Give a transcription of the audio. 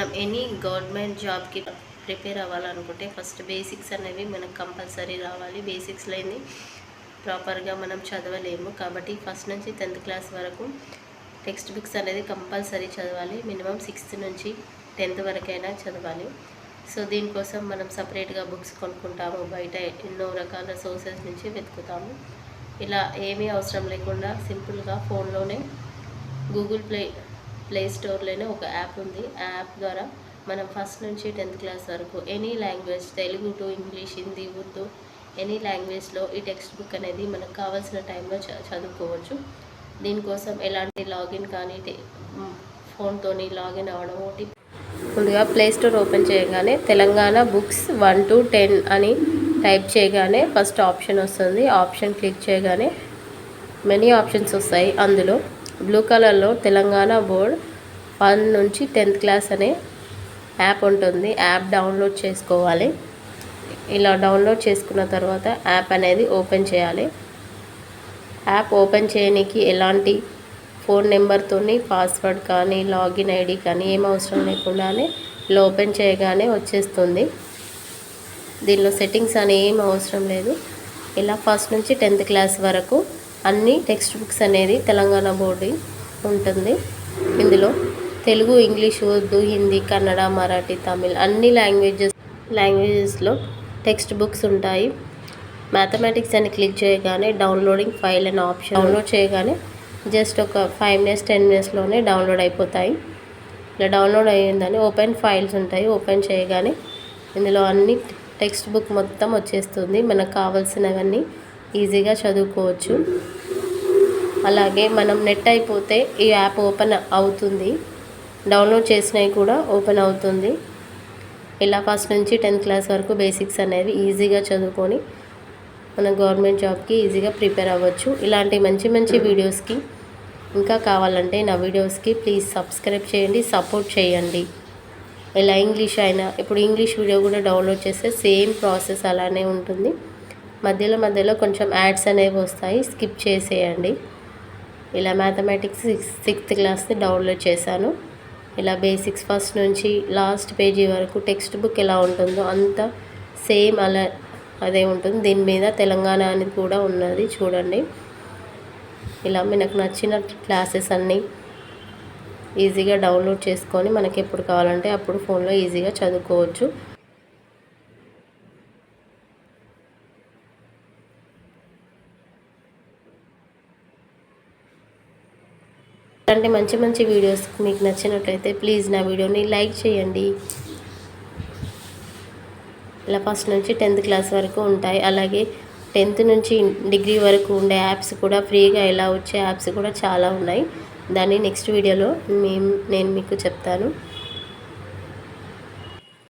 మనం any government జాబ్కి prepare అవ్వాలనుకుంటే ఫస్ట్ బేసిక్స్ అనేవి మనకు కంపల్సరీ రావాలి. బేసిక్స్ లేని ప్రాపర్గా మనం చదవలేము. కాబట్టి ఫస్ట్ నుంచి 10th క్లాస్ వరకు టెక్స్ట్ బుక్స్ అనేది కంపల్సరీ చదవాలి. మినిమం 6th నుంచి 10th వరకైనా చదవాలి. సో దీనికోసం మనం సపరేట్గా బుక్స్ కొనుక్కుంటాము. బయట ఎన్నో రకాల సోర్సెస్ నుంచి వెతుకుతాము. ఇలా ఏమీ అవసరం లేకుండా సింపుల్గా ఫోన్లోనే గూగుల్ ప్లే స్టోర్లోనే ఒక యాప్ ఉంది. ఆ యాప్ ద్వారా మనం ఫస్ట్ నుంచి 10th క్లాస్ వరకు any language, Telugu to English, Hindi, Urdu, any లాంగ్వేజ్లో ఈ టెక్స్ట్ బుక్ అనేది మనకు కావాల్సిన టైంలో చదువుకోవచ్చు. దీనికోసం ఎలాంటి లాగిన్ కానీ ఫోన్తోని లాగిన్ అవ్వడం ఓటీపీ. ముందుగా ప్లే స్టోర్ ఓపెన్ చేయగానే తెలంగాణ బుక్స్ 1 to 10 అని టైప్ చేయగానే ఫస్ట్ ఆప్షన్ వస్తుంది. ఆప్షన్ క్లిక్ చేయగానే మెనీ ఆప్షన్స్ వస్తాయి. అందులో బ్లూ కలర్లో తెలంగాణ బోర్డ్ 1 నుంచి 10th క్లాస్ అనే యాప్ ఉంటుంది. యాప్ డౌన్లోడ్ చేసుకోవాలి. ఇలా డౌన్లోడ్ చేసుకున్న తర్వాత యాప్ అనేది ఓపెన్ చేయాలి. యాప్ ఓపెన్ చేయడానికి ఎలాంటి ఫోన్ నెంబర్తోని పాస్వర్డ్ కానీ లాగిన్ ఐడి కానీ ఏం అవసరం లేకుండానే ఇలా ఓపెన్ చేయగానే వచ్చేస్తుంది. దీనిలో సెట్టింగ్స్ అని ఏం అవసరం లేదు. ఇలా ఫస్ట్ నుంచి 10th క్లాస్ వరకు అన్ని టెక్స్ట్ బుక్స్ అనేది తెలంగాణ బోర్డు ఉంటుంది. ఇందులో తెలుగు, ఇంగ్లీష్, ఉర్దూ, హిందీ, కన్నడ, మరాఠీ, తమిళ్ అన్ని లాంగ్వేజెస్లో టెక్స్ట్ బుక్స్ ఉంటాయి. మ్యాథమెటిక్స్ అని క్లిక్ చేయగానే డౌన్లోడింగ్ ఫైల్ అనే ఆప్షన్ డౌన్లోడ్ చేయగానే జస్ట్ ఒక 5 minutes 10 minutesలోనే డౌన్లోడ్ అయిపోతాయి. ఇలా డౌన్లోడ్ అయ్యిందని ఓపెన్ ఫైల్స్ ఉంటాయి. ఓపెన్ చేయగానే ఇందులో అన్ని టెక్స్ట్ బుక్ మొత్తం వచ్చేస్తుంది. మనకు కావాల్సినవన్నీ ఈజీగా చదువుకోవచ్చు. అలాగే మనం నెట్ అయిపోతే ఈ యాప్ ఓపెన్ అవుతుంది. డౌన్లోడ్ చేసినవి కూడా ఓపెన్ అవుతుంది. ఇలా ఫస్ట్ నుంచి 10th క్లాస్ వరకు బేసిక్స్ అనేవి ఈజీగా చదువుకొని మన గవర్నమెంట్ జాబ్కి ఈజీగా ప్రిపేర్ అవ్వచ్చు. ఇలాంటి మంచి మంచి వీడియోస్కి ఇంకా కావాలంటే నా వీడియోస్కి ప్లీజ్ సబ్స్క్రైబ్ చేయండి, సపోర్ట్ చేయండి. ఇలా ఇంగ్లీష్ అయినా ఇప్పుడు ఇంగ్లీష్ వీడియో కూడా డౌన్లోడ్ చేస్తే సేమ్ ప్రాసెస్ అలానే ఉంటుంది. మధ్యలో కొంచెం యాడ్స్ అనేవి వస్తాయి, స్కిప్ చేసేయండి. ఇలా మ్యాథమెటిక్స్ 6th క్లాస్ని డౌన్లోడ్ చేశాను. ఇలా బేసిక్స్ ఫస్ట్ నుంచి లాస్ట్ పేజీ వరకు టెక్స్ట్ బుక్ ఎలా ఉంటుందో అంత సేమ్ అదే ఉంటుంది. దీని మీద తెలంగాణ అనేది కూడా ఉన్నది చూడండి. ఇలా మనకు నచ్చిన క్లాసెస్ అన్నీ ఈజీగా డౌన్లోడ్ చేసుకొని మనకి ఎప్పుడు కావాలంటే అప్పుడు ఫోన్లో ఈజీగా చదువుకోవచ్చు. ఇలాంటి మంచి మంచి వీడియోస్ మీకు నచ్చినట్లయితే ప్లీజ్ నా వీడియోని లైక్ చేయండి. ఇలా ఫస్ట్ నుంచి 10th క్లాస్ వరకు ఉంటాయి. అలాగే 10th నుంచి డిగ్రీ వరకు ఉండే యాప్స్ కూడా ఫ్రీగా ఎలా వచ్చే యాప్స్ కూడా చాలా ఉన్నాయి. దాన్ని నెక్స్ట్ వీడియోలో నేను మీకు చెప్తాను.